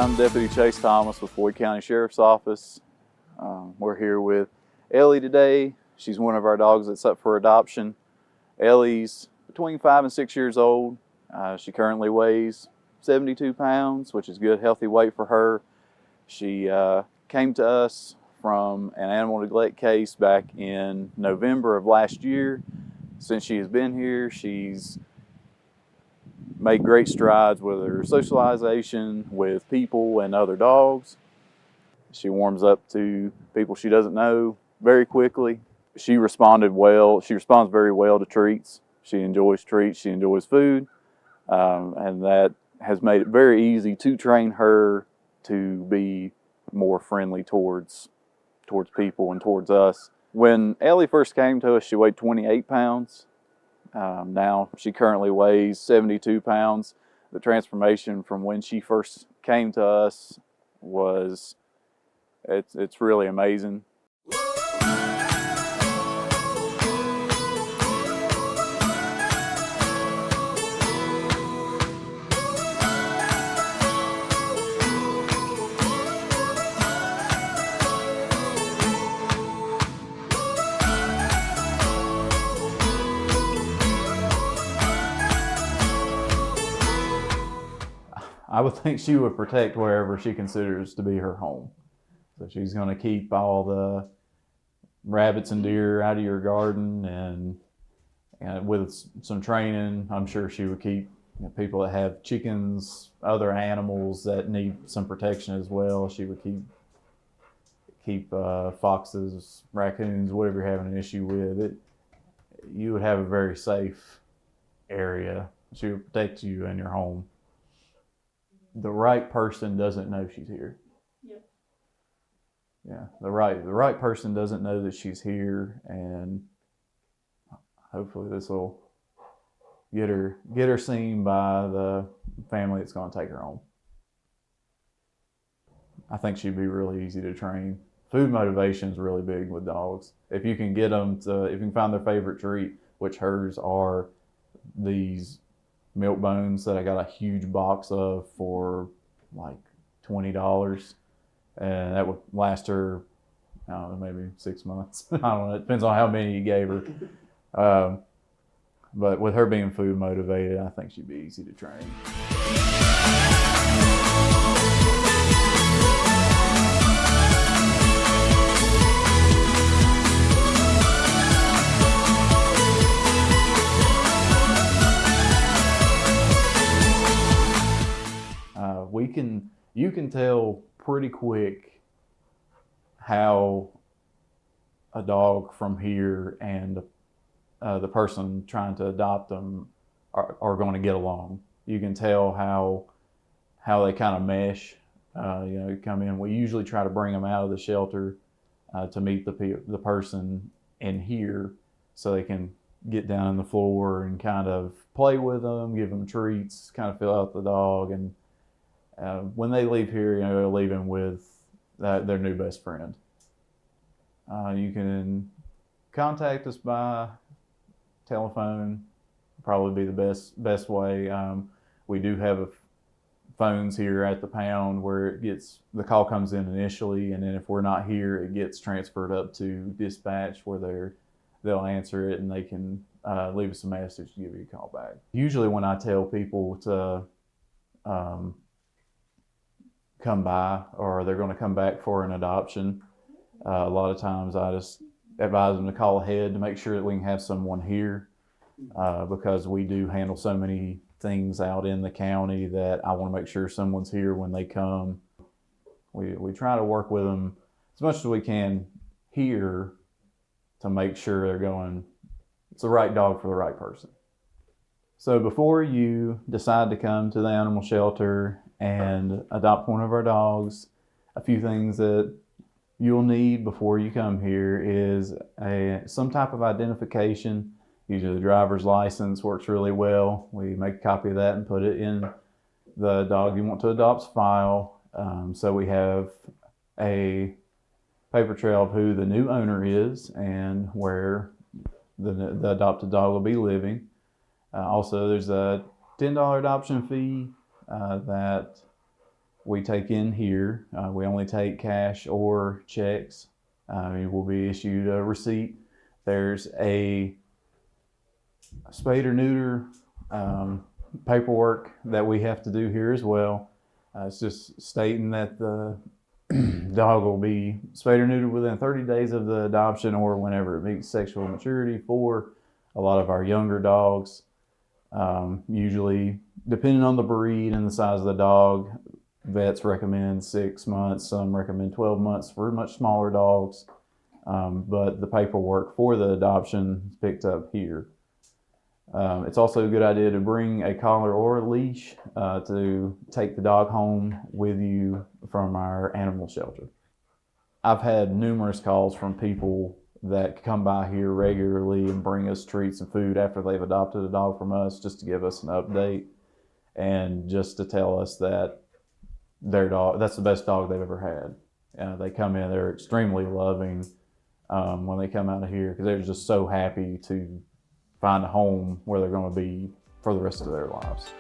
I'm Deputy Chase Thomas with Floyd County Sheriff's Office. We're here with Ellie today. She's one of our dogs that's up for adoption. Ellie's between 5 and 6 years old. She currently weighs 72 pounds, which is good, healthy weight for her. She came to us from an animal neglect case back in November of last year. Since she has been here, she's made great strides with her socialization with people and other dogs. She warms up to people she doesn't know very quickly. She responded well. She responds very well to treats. She enjoys treats. She enjoys food. And that has made it very easy to train her to be more friendly towards people and towards us. When Ellie first came to us, she weighed 28 pounds. Now she currently weighs 72 pounds. The transformation from when she first came to us was, it's really amazing. I would think she would protect wherever she considers to be her home. So she's going to keep all the rabbits and deer out of your garden, and with some training, I'm sure she would keep people that have chickens, other animals that need some protection as well. She would keep foxes, raccoons, whatever you're having an issue with. You would have a very safe area. She would protect you and your home. The right person doesn't know she's here. Yep. Yeah, the right person doesn't know that she's here, and hopefully this will get her seen by the family that's going to take her home. I think she'd be really easy to train. Food motivation is really big with dogs. If you can get them to, if you can find their favorite treat, which hers are these milk bones that I got a huge box of for like $20, and that would last her, I don't know, maybe 6 months. I don't know, it depends on how many you gave her. But with her being food motivated, I think she'd be easy to train. You can tell pretty quick how a dog from here and the person trying to adopt them are going to get along. You can tell how they kind of mesh. You come in. We usually try to bring them out of the shelter to meet the person in here, so they can get down on the floor and kind of play with them, give them treats, kind of fill out the dog. And when they leave here, they're leaving with their new best friend. You can contact us by telephone, probably be the best way. We do have phones here at the pound where the call comes in initially, and then if we're not here, it gets transferred up to dispatch where they'll answer it, and they can leave us a message to give you a call back. Usually when I tell people to come by, or they're going to come back for an adoption, a lot of times I just advise them to call ahead to make sure that we can have someone here, because we do handle so many things out in the county that I want to make sure someone's here when they come. We try to work with them as much as we can here to make sure it's the right dog for the right person. So before you decide to come to the animal shelter and adopt one of our dogs, a few things that you'll need before you come here is some type of identification. Usually the driver's license works really well. We make a copy of that and put it in the dog you want to adopt's file. So we have a paper trail of who the new owner is and where the adopted dog will be living. Also, there's a $10 adoption fee that we take in here. We only take cash or checks. You will be issued a receipt. There's a spade or neuter paperwork that we have to do here as well. It's just stating that the dog will be spayed or neutered within 30 days of the adoption or whenever it meets sexual maturity for a lot of our younger dogs. Usually, depending on the breed and the size of the dog, vets recommend 6 months, some recommend 12 months for much smaller dogs. But the paperwork for the adoption is picked up here. It's also a good idea to bring a collar or a leash to take the dog home with you from our animal shelter. I've had numerous calls from people that come by here regularly and bring us treats and food after they've adopted a dog from us, just to give us an update and just to tell us that their dog, that's the best dog they've ever had. They come in, they're extremely loving when they come out of here because they're just so happy to find a home where they're going to be for the rest of their lives.